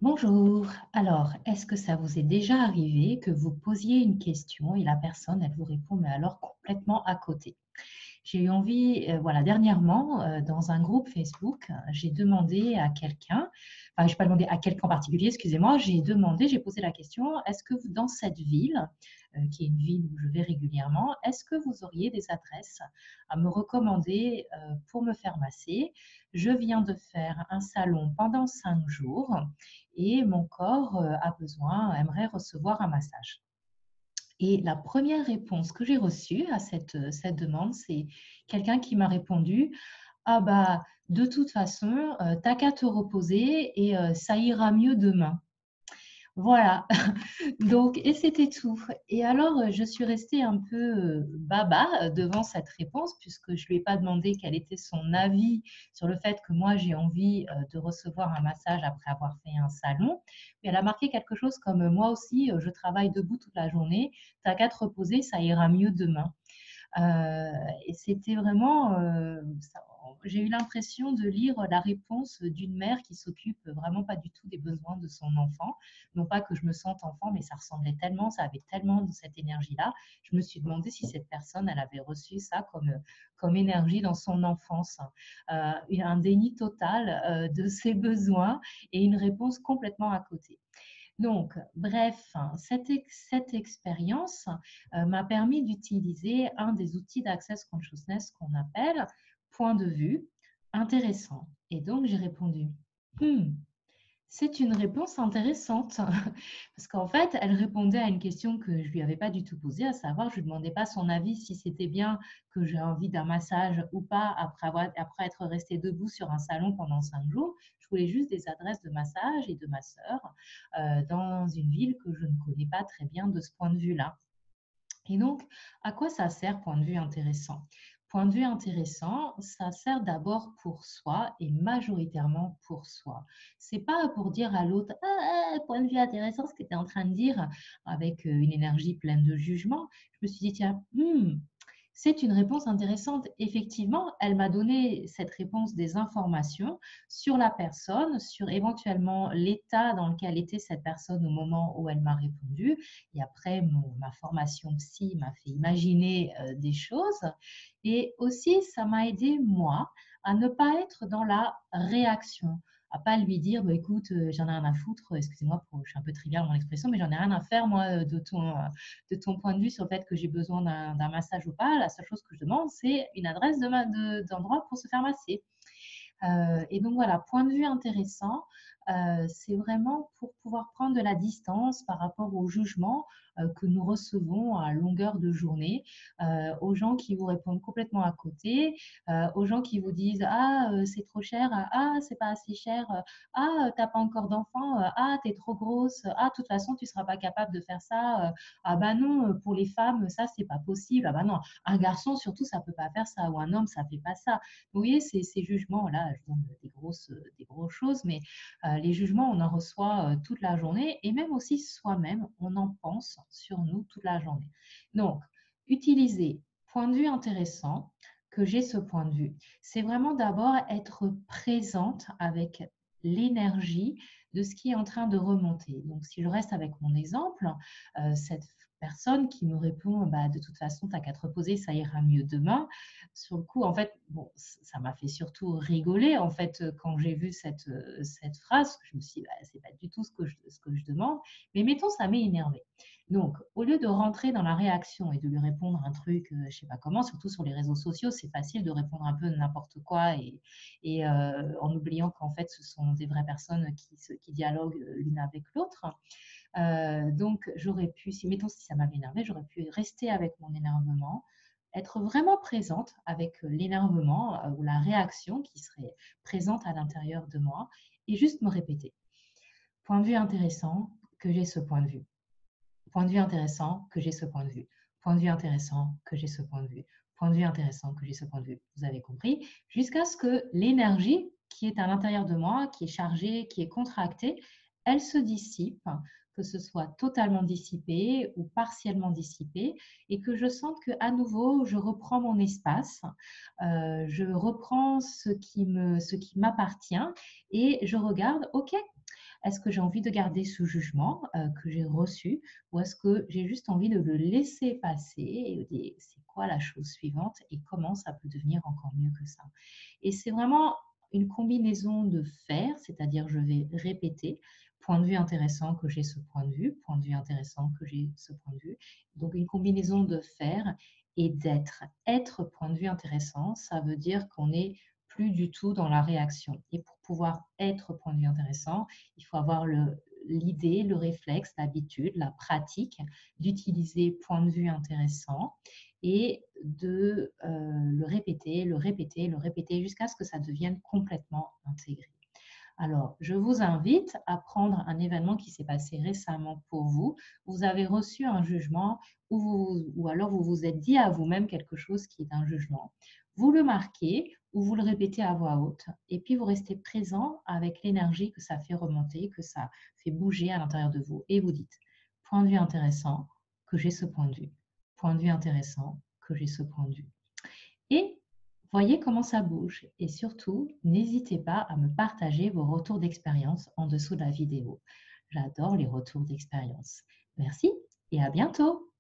Bonjour. Alors, est-ce que ça vous est déjà arrivé que vous posiez une question et la personne, elle vous répond, mais alors complètement à côté? J'ai eu envie, voilà, dernièrement, dans un groupe Facebook, j'ai demandé à quelqu'un, enfin, j'ai pas demandé à quelqu'un en particulier, excusez-moi, j'ai posé la question: «Est-ce que vous dans cette ville», qui est une ville où je vais régulièrement, «est-ce que vous auriez des adresses à me recommander, pour me faire masser? Je viens de faire un salon pendant 5 jours et mon corps, aimerait recevoir un massage». Et la première réponse que j'ai reçue à cette demande, c'est quelqu'un qui m'a répondu: «Ah bah, de toute façon, tu qu'à te reposer et ça ira mieux demain». Voilà, donc et c'était tout. Et alors, je suis restée un peu, baba, devant cette réponse puisque je lui ai pas demandé quel était son avis sur le fait que moi j'ai envie, de recevoir un massage après avoir fait un salon. Mais elle a marqué quelque chose comme, «Moi aussi, je travaille debout toute la journée, tu qu'à te reposer, ça ira mieux demain». Et c'était vraiment, j'ai eu l'impression de lire la réponse d'une mère qui s'occupe vraiment pas du tout des besoins de son enfant. Non pas que je me sente enfant, mais ça ressemblait tellement, ça avait tellement de cette énergie-là. Je me suis demandé si cette personne, elle avait reçu ça comme énergie dans son enfance. Un déni total, de ses besoins et une réponse complètement à côté. Donc, bref, cette expérience m'a permis d'utiliser un des outils d'Access Consciousness qu'on appelle point de vue intéressant. Et donc, j'ai répondu, hmm, c'est une réponse intéressante parce qu'en fait, elle répondait à une question que je lui avais pas du tout posée, à savoir, je lui demandais pas son avis si c'était bien que j'ai envie d'un massage ou pas après être restée debout sur un salon pendant 5 jours. Je voulais juste des adresses de massage et de masseurs dans une ville que je ne connais pas très bien de ce point de vue-là. Et donc, à quoi ça sert, point de vue intéressant? Point de vue intéressant, ça sert d'abord pour soi et majoritairement pour soi. C'est pas pour dire à l'autre, ah, point de vue intéressant, ce que tu es en train de dire, avec une énergie pleine de jugement. Je me suis dit, tiens, c'est une réponse intéressante. Effectivement, elle m'a donné cette réponse des informations sur la personne, sur éventuellement l'état dans lequel était cette personne au moment où elle m'a répondu. Et après, ma formation psy m'a fait imaginer des choses. Et aussi, ça m'a aidé, moi, à ne pas être dans la réaction, à pas lui dire, bah, écoute, j'en ai rien à foutre, excusez-moi, je suis un peu trivial dans mon expression, mais j'en ai rien à faire, moi, de ton point de vue sur le fait que j'ai besoin d'un massage ou pas. La seule chose que je demande, c'est une adresse d'endroit pour se faire masser. Et donc voilà, point de vue intéressant, c'est vraiment pour pouvoir prendre de la distance par rapport au jugement que nous recevons à longueur de journée, aux gens qui vous répondent complètement à côté, aux gens qui vous disent: «Ah, c'est trop cher, ah, c'est pas assez cher, ah, tu pas encore d'enfant, ah, tu es trop grosse, ah, de toute façon, tu seras pas capable de faire ça, ah bah non, pour les femmes, ça, c'est pas possible, ah bah non, un garçon surtout, ça peut pas faire ça ou un homme, ça fait pas ça». Vous voyez, ces jugements-là, je donne des grosses choses, mais les jugements, on en reçoit toute la journée et même aussi soi-même, on en pense sur nous toute la journée. Donc, utiliser point de vue intéressant, que j'ai ce point de vue, c'est vraiment d'abord être présente avec l'énergie de ce qui est en train de remonter. Donc, si je reste avec mon exemple, cette personne qui me répond, bah, de toute façon, tu n'as qu'à te reposer, ça ira mieux demain. Sur le coup, en fait, bon, ça m'a fait surtout rigoler, en fait, quand j'ai vu cette phrase. Je me suis dit: «Bah, c'est pas du tout ce que je demande», mais mettons, ça m'est énervé. Donc, au lieu de rentrer dans la réaction et de lui répondre un truc, je sais pas comment, surtout sur les réseaux sociaux, c'est facile de répondre un peu n'importe quoi en oubliant qu'en fait, ce sont des vraies personnes qui dialoguent l'une avec l'autre. Donc, j'aurais pu, si mettons si ça m'avait énervé, j'aurais pu rester avec mon énervement, être vraiment présente avec l'énervement ou la réaction qui serait présente à l'intérieur de moi et juste me répéter. Point de vue intéressant, que j'ai ce point de vue. Point de vue intéressant, que j'ai ce point de vue. Point de vue intéressant, que j'ai ce point de vue. Point de vue intéressant, que j'ai ce point de vue. Vous avez compris? Jusqu'à ce que l'énergie qui est à l'intérieur de moi, qui est chargée, qui est contractée, elle se dissipe, que ce soit totalement dissipé ou partiellement dissipé, et que je sente que à nouveau, je reprends mon espace, je reprends ce qui m'appartient, et je regarde, ok, Est-ce que j'ai envie de garder ce jugement que j'ai reçu ou est-ce que j'ai juste envie de le laisser passer et dire c'est quoi la chose suivante et comment ça peut devenir encore mieux que ça? Et c'est vraiment une combinaison de faire, c'est-à-dire je vais répéter, point de vue intéressant que j'ai ce point de vue, point de vue intéressant que j'ai ce point de vue. Donc une combinaison de faire et d'être. Être point de vue intéressant, ça veut dire qu'on n'est plus du tout dans la réaction. Et pour pouvoir être point de vue intéressant, il faut avoir l'idée, le réflexe, l'habitude, la pratique d'utiliser point de vue intéressant et de le répéter, le répéter, le répéter jusqu'à ce que ça devienne complètement intégré. Alors, je vous invite à prendre un événement qui s'est passé récemment pour vous. Vous avez reçu un jugement ou alors vous vous êtes dit à vous-même quelque chose qui est un jugement. Vous le marquez ou vous le répétez à voix haute et puis vous restez présent avec l'énergie que ça fait remonter, que ça fait bouger à l'intérieur de vous et vous dites, point de vue intéressant, que j'ai ce point de vue. Point de vue intéressant, que j'ai ce point de vue. Et voyez comment ça bouge. Et surtout, n'hésitez pas à me partager vos retours d'expérience en dessous de la vidéo. J'adore les retours d'expérience. Merci et à bientôt.